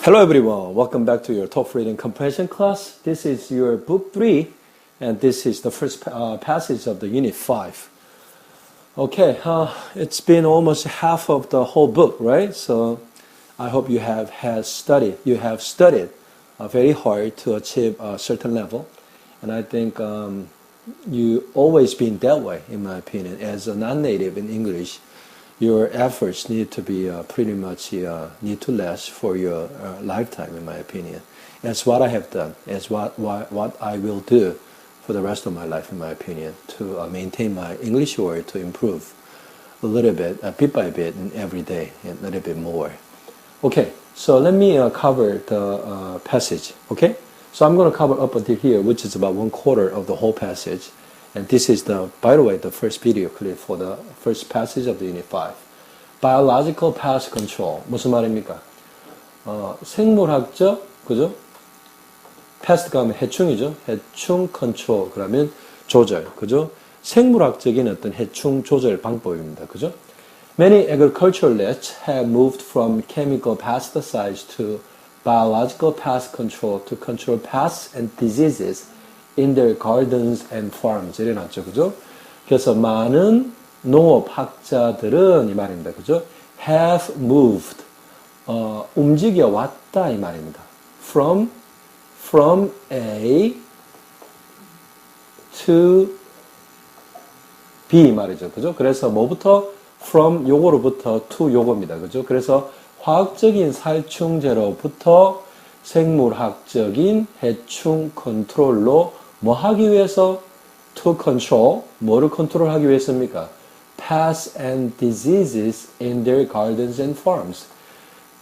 Hello everyone, welcome back to your top reading comprehension class. This is your book 3 and this is the first passage of the unit 5. Okay, it's been almost half of the whole book, right? So I hope you have studied very hard to achieve a certain level. And I think you always been that way, in my opinion. As a non-native in English, your efforts need to be pretty much need to last for your lifetime, in my opinion. That's what I have done. That's what I will do for the rest of my life, in my opinion, to maintain my English or to improve a little bit, bit by bit, and every day, a little bit more. Okay, so let me cover the passage. Okay, so I'm going to cover up until here, which is about 1/4 of the whole passage. And this is by the way, the first video clip for the first passage of the Unit 5. Biological pest control. 무슨 말입니까? 생물학적, 그죠? pest가 하면 해충이죠. 해충 control, 그러면 조절, 그죠? 생물학적인 어떤 해충 조절 방법입니다. 그죠? Many agriculturalists have moved from chemical pesticides to biological pest control to control pests and diseases in their gardens and farms. 이래 놨죠. 그죠? 그래서 많은 농업학자들은 이 말입니다. 그죠? have moved. 움직여 왔다 이 말입니다. from A to B 이 말이죠. 그죠? 그래서 뭐부터? from 요거로부터 to 요겁니다. 그죠? 그래서 화학적인 살충제로부터 생물학적인 해충 컨트롤로 뭐 하기 위해서? to control. 뭐를 컨트롤하기 위해서입니까? pests and diseases in their gardens and farms.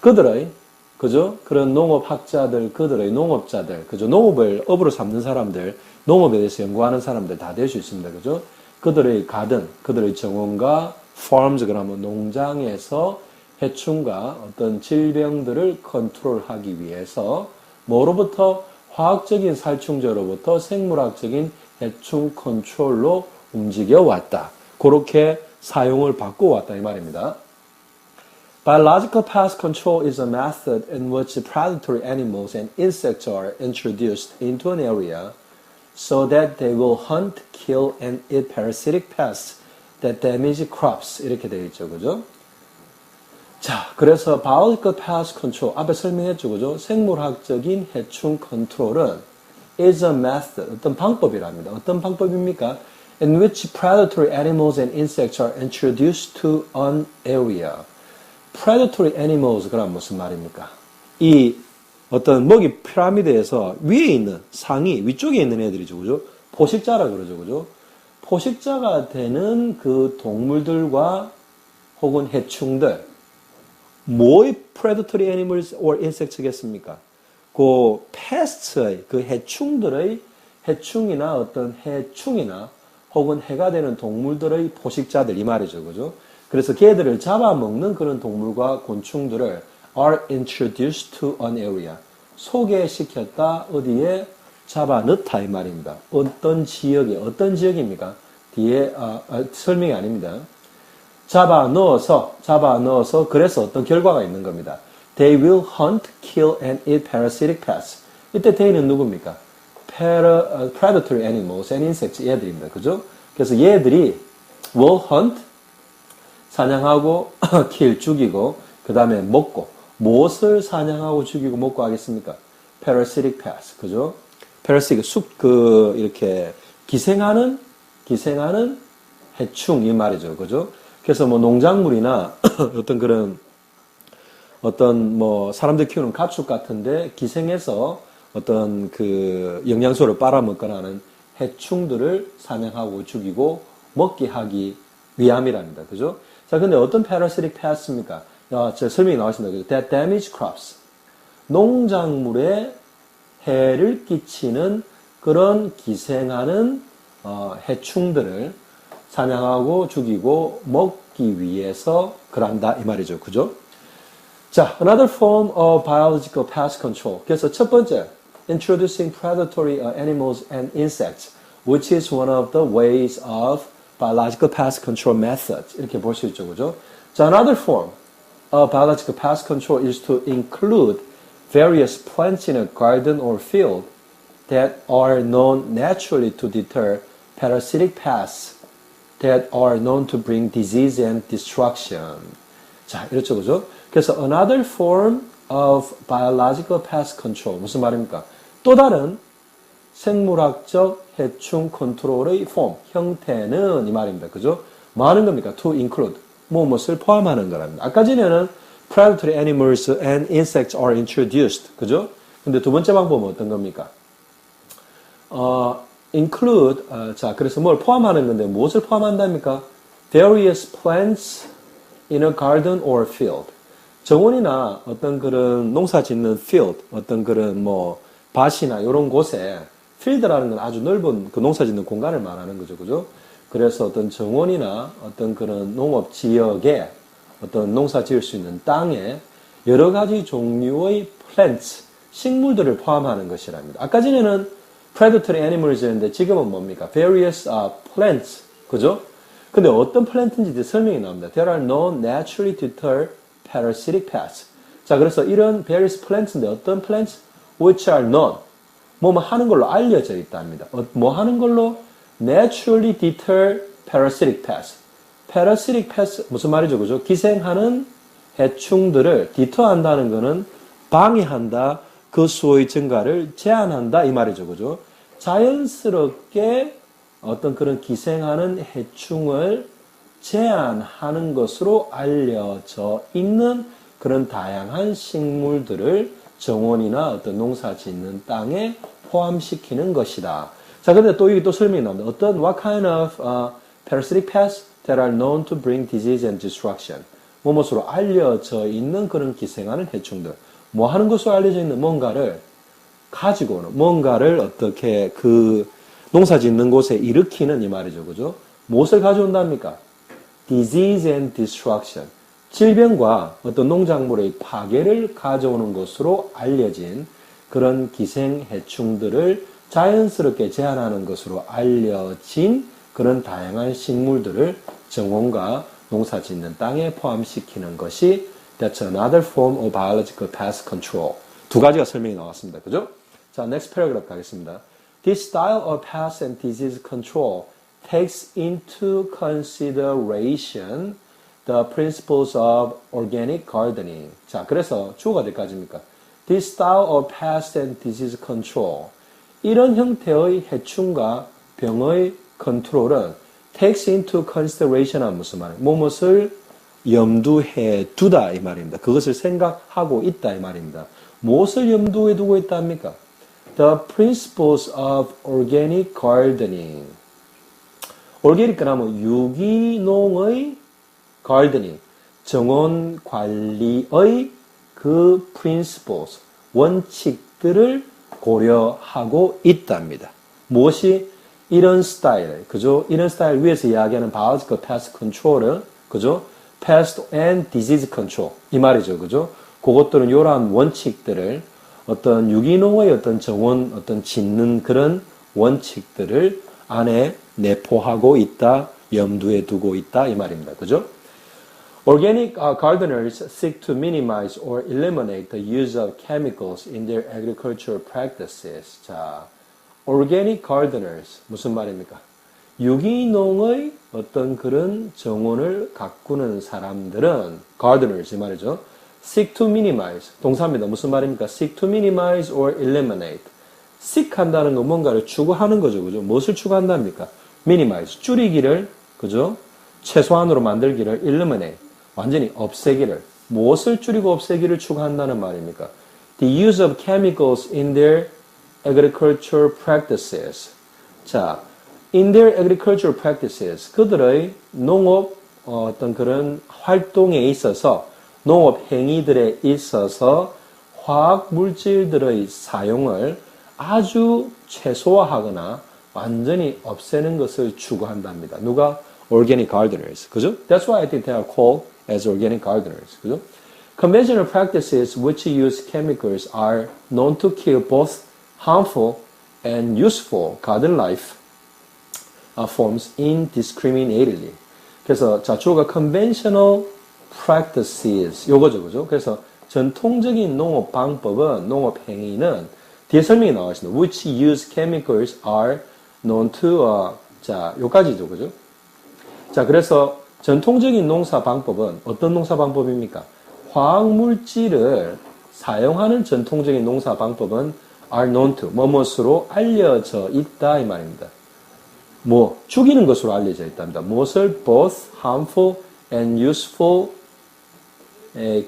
그들의, 그죠? 그런 농업학자들, 그들의 농업자들, 그죠? 농업을 업으로 삼는 사람들, 농업에 대해서 연구하는 사람들 다 될 수 있습니다. 그죠? 그들의 가든, 그들의 정원과 farms, 그러면 농장에서 해충과 어떤 질병들을 컨트롤하기 위해서 뭐로부터? 화학적인 살충제로부터 생물학적인 해충 컨트롤로 움직여 왔다. 그렇게 사용을 받고 왔다 이 말입니다. Biological pest control is a method in which predatory animals and insects are introduced into an area so that they will hunt, kill, and eat parasitic pests that damage crops. 이렇게 되어 있죠. 그죠? 자, 그래서 biological pest control 앞에 설명했죠. 그죠? 생물학적인 해충 컨트롤은 is a method, 어떤 방법이랍니다. 어떤 방법입니까? In which predatory animals and insects are introduced to an area. predatory animals, 그럼 무슨 말입니까? 이 어떤 먹이 피라미드에서 위에 있는 상위, 위쪽에 있는 애들이죠. 그죠? 포식자라 그러죠. 그죠? 포식자가 되는 그 동물들과 혹은 해충들, 뭐의 predatory animals or insects겠습니까? 그 pest의, 그 해충들의, 해충이나 어떤 해충이나 혹은 해가 되는 동물들의 포식자들 이 말이죠. 그죠? 그래서 걔들을 잡아먹는 그런 동물과 곤충들을 are introduced to an area. 소개시켰다. 어디에? 잡아 넣다 이 말입니다. 어떤 지역에, 어떤 지역입니까? 뒤에, 설명이 아닙니다. 잡아 넣어서, 그래서 어떤 결과가 있는 겁니다. They will hunt, kill, and eat parasitic pests. 이때 they는 누굽니까? predatory animals and insects 얘들입니다. 그죠? 그래서 얘들이 will hunt, 사냥하고, kill, 죽이고, 그 다음에 먹고, 무엇을 사냥하고 죽이고 먹고 하겠습니까? parasitic pests. 그죠? parasitic, 이렇게, 기생하는 해충, 이 말이죠. 그죠? 그래서 뭐 농작물이나 어떤 사람들 키우는 가축 같은데 기생해서 어떤 그 영양소를 빨아먹거나 하는 해충들을 사냥하고 죽이고 먹게 하기 위함이랍니다. 그죠? 자, 근데 어떤 parasitic pest입니까? 제 설명이 나왔습니다. 그죠? That damage crops. 농작물에 해를 끼치는 그런 기생하는 해충들을 사냥하고 죽이고 먹기 위해서 그런다 이 말이죠. 그죠? 자, another form of biological pest control. 그래서 첫 번째, introducing predatory animals and insects, which is one of the ways of biological pest control methods. 이렇게 볼 수 있죠. 그죠? 자, another form of biological pest control is to include various plants in a garden or field that are known naturally to deter parasitic pests that are known to bring disease and destruction. 자, 이렇죠, 그죠? 그래서 another form of biological pest control. 무슨 말입니까? 또 다른 생물학적 해충 컨트롤의 폼, 형태는 이 말입니다. 그죠? 뭐 하는 겁니까? to include. 무엇을 포함하는 거랍니다. 아까 전에는 predatory animals and insects are introduced. 그죠? 근데 두 번째 방법은 어떤 겁니까? include, 자, 그래서 뭘 포함하는 건데, 무엇을 포함한답니까? various plants in a garden or field. 정원이나 어떤 그런 농사 짓는 field, 어떤 그런 뭐, 밭이나 이런 곳에, field라는 건 아주 넓은 그 농사 짓는 공간을 말하는 거죠. 그죠? 그래서 어떤 정원이나 어떤 그런 농업 지역에 어떤 농사 지을 수 있는 땅에 여러 가지 종류의 plants, 식물들을 포함하는 것이랍니다. 아까 전에는 predatory animals였는데 지금은 뭡니까? various plants. 그죠? 근데 어떤 플랜트인지 설명이 나옵니다. There are no naturally deter parasitic pests. 자, 그래서 이런 various plants인데 어떤 plants? which are known. 뭐뭐 하는 걸로 알려져 있답니다. 뭐 하는 걸로? naturally deter parasitic pests. parasitic pests 무슨 말이죠? 그죠? 기생하는 해충들을 deter한다는 거는 방해한다. 그 수의 증가를 제한한다 이 말이죠. 그죠? 자연스럽게 어떤 그런 기생하는 해충을 제한하는 것으로 알려져 있는 그런 다양한 식물들을 정원이나 어떤 농사 짓는 땅에 포함시키는 것이다. 자, 근데 또 이게 또 설명이 나옵니다. 어떤 what kind of parasitic pests that are known to bring disease and destruction. 뭐뭐으로 알려져 있는 그런 기생하는 해충들. 뭐 하는 것으로 알려져 있는 뭔가를 가지고 오는, 뭔가를 어떻게 그 농사 짓는 곳에 일으키는 이 말이죠. 그죠? 무엇을 가져온답니까? disease and destruction. 질병과 어떤 농작물의 파괴를 가져오는 것으로 알려진 그런 기생 해충들을 자연스럽게 제한하는 것으로 알려진 그런 다양한 식물들을 정원과 농사 짓는 땅에 포함시키는 것이 That's another form of biological pest control. 두 가지가 설명이 나왔습니다. 그죠? 자, next paragraph 가겠습니다. This style of pest and disease control takes into consideration the principles of organic gardening. 자, 그래서 주어가 어디까지입니까? This style of pest and disease control. 이런 형태의 해충과 병의 컨트롤은 takes into consideration 은 무슨 말이에요? 무엇을 염두해 두다 이 말입니다. 그것을 생각하고 있다 이 말입니다. 무엇을 염두에 두고 있답니까? The principles of organic gardening. organic 그러면 유기농의 gardening, 정원 관리의 그 principles, 원칙들을 고려하고 있답니다. 무엇이 이런 스타일, 그죠? 이런 스타일 위에서 이야기하는 biological pest control은, 그죠? pest and disease control. 이 말이죠. 그죠? 그것들은 이러한 원칙들을 어떤 유기농의 어떤 정원, 어떤 짓는 그런 원칙들을 안에 내포하고 있다, 염두에 두고 있다, 이 말입니다. 그죠? Organic gardeners seek to minimize or eliminate the use of chemicals in their agricultural practices. 자, organic gardeners 무슨 말입니까? 유기농의 어떤 그런 정원을 가꾸는 사람들은 gardeners 이 말이죠. seek to minimize 동사입니다. 무슨 말입니까? seek to minimize or eliminate. seek 한다는 건 뭔가를 추구하는 거죠. 그죠? 무엇을 추구한답니까? minimize 줄이기를 그죠? 최소한으로 만들기를 eliminate 완전히 없애기를 무엇을 줄이고 없애기를 추구한다는 말입니까? The use of chemicals in their agricultural practices. 자, in their agricultural practices 그들의 농업 어떤 그런 활동에 있어서 농업 행위들에 있어서 화학 물질들의 사용을 아주 최소화하거나 완전히 없애는 것을 추구한답니다. 누가? Organic gardeners. 그죠? That's why I think they are called as organic gardeners. 그죠? Conventional practices which use chemicals are known to kill both harmful and useful garden life forms indiscriminately. 그래서 자 주어가 conventional practices 요거죠. 그죠? 그래서 전통적인 농업 방법은, 농업 행위는 뒤에 설명이 나와 있습니다. Which use chemicals are known to, 자, 요까지죠, 그죠? 자, 그래서 전통적인 농사 방법은 어떤 농사 방법입니까? 화학물질을 사용하는 전통적인 농사 방법은 are known to, 뭐뭇으로 알려져 있다, 이 말입니다. 뭐, 죽이는 것으로 알려져 있답니다. 무엇을 both harmful and useful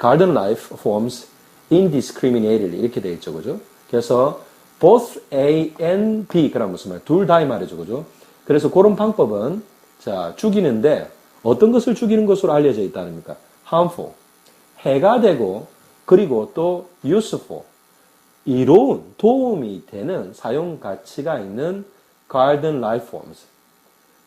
garden life forms indiscriminately 이렇게 되어 있죠, 그죠? 그래서 both A and B 그럼 무슨 말? 둘 다 이 말이죠, 그죠? 그래서 그런 방법은 자 죽이는데 어떤 것을 죽이는 것으로 알려져 있다는입니까? harmful 해가 되고 그리고 또 useful 이로운 도움이 되는 사용 가치가 있는 garden life forms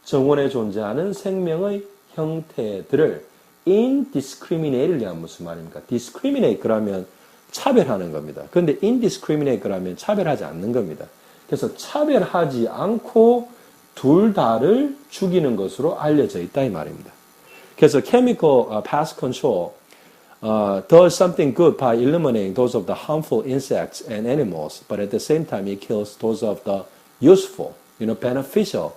정원에 존재하는 생명의 형태들을 indiscriminately 하면 무슨 말입니까? discriminate 그러면 차별하는 겁니다. 그런데 indiscriminate 그러면 차별하지 않는 겁니다. 그래서 차별하지 않고 둘 다를 죽이는 것으로 알려져 있다 이 말입니다. 그래서 chemical pest control does something good by eliminating those of the harmful insects and animals, but at the same time it kills those of the useful, beneficial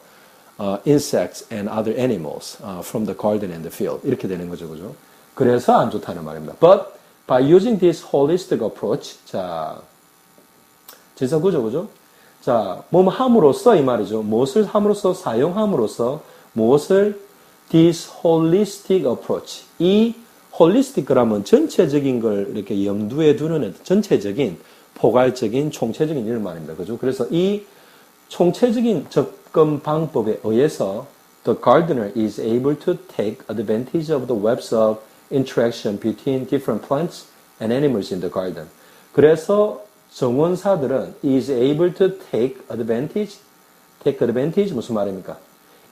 insects and other animals from the garden and the field. 이렇게 되는 거죠, 그죠? 그래서 안 좋다는 말입니다. But by using this holistic approach, 자, 진사구조, 그죠? 자, 뭐 함으로써 이 말이죠. 무엇을 함으로써 사용함으로써 무엇을 this holistic approach. 이 holistic 그러면 전체적인 걸 이렇게 염두에 두는 전체적인 포괄적인 총체적인 이런 말입니다. 그죠? 그래서 이 총체적인 접근 방법에 의해서 the gardener is able to take advantage of the webs of interaction between different plants and animals in the garden. 그래서 정원사들은 is able to take advantage 무슨 말입니까?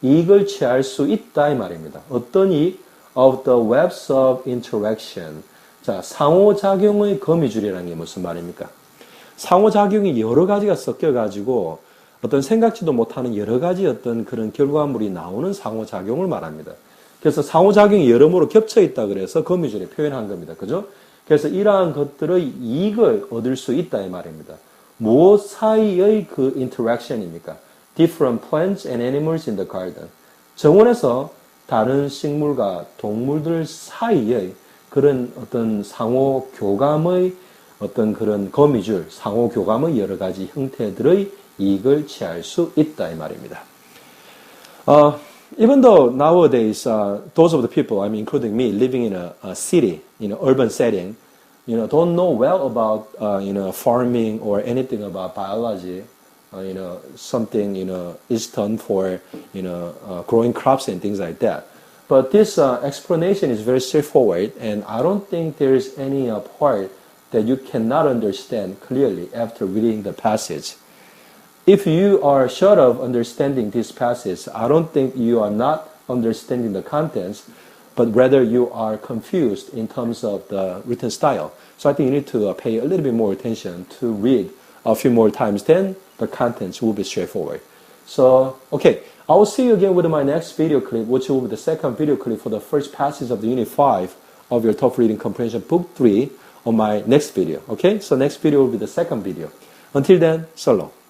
이익을 취할 수 있다 이 말입니다. 어떤 이익? of the webs of interaction. 자, 상호작용의 거미줄이라는 게 무슨 말입니까? 상호작용이 여러 가지가 섞여가지고 어떤 생각지도 못하는 여러 가지 어떤 그런 결과물이 나오는 상호작용을 말합니다. 그래서 상호작용이 여러모로 겹쳐있다 그래서 거미줄에 표현한 겁니다. 그죠? 그래서 이러한 것들의 이익을 얻을 수 있다 이 말입니다. 무엇 사이의 그 interaction입니까? Different plants and animals in the garden. 정원에서 다른 식물과 동물들 사이의 그런 어떤 상호 교감의 어떤 그런 거미줄, 상호 교감의 여러 가지 형태들의 이익을 취할 수 있다 이 말입니다. Even though nowadays those of the people, I mean including me, living in a city, urban setting, don't know well about farming or anything about biology. Something, is done for, growing crops and things like that. But this explanation is very straightforward, and I don't think there's any part that you cannot understand clearly after reading the passage. If you are short of understanding this passage, I don't think you are not understanding the contents, but rather you are confused in terms of the written style. So I think you need to pay a little bit more attention to read a few more times, then the contents will be straightforward. So, okay, I will see you again with my next video clip, which will be the second video clip for the first passage of the Unit 5 of your TOEFL Reading Comprehension Book 3 on my next video. Okay, so next video will be the second video. Until then, so long.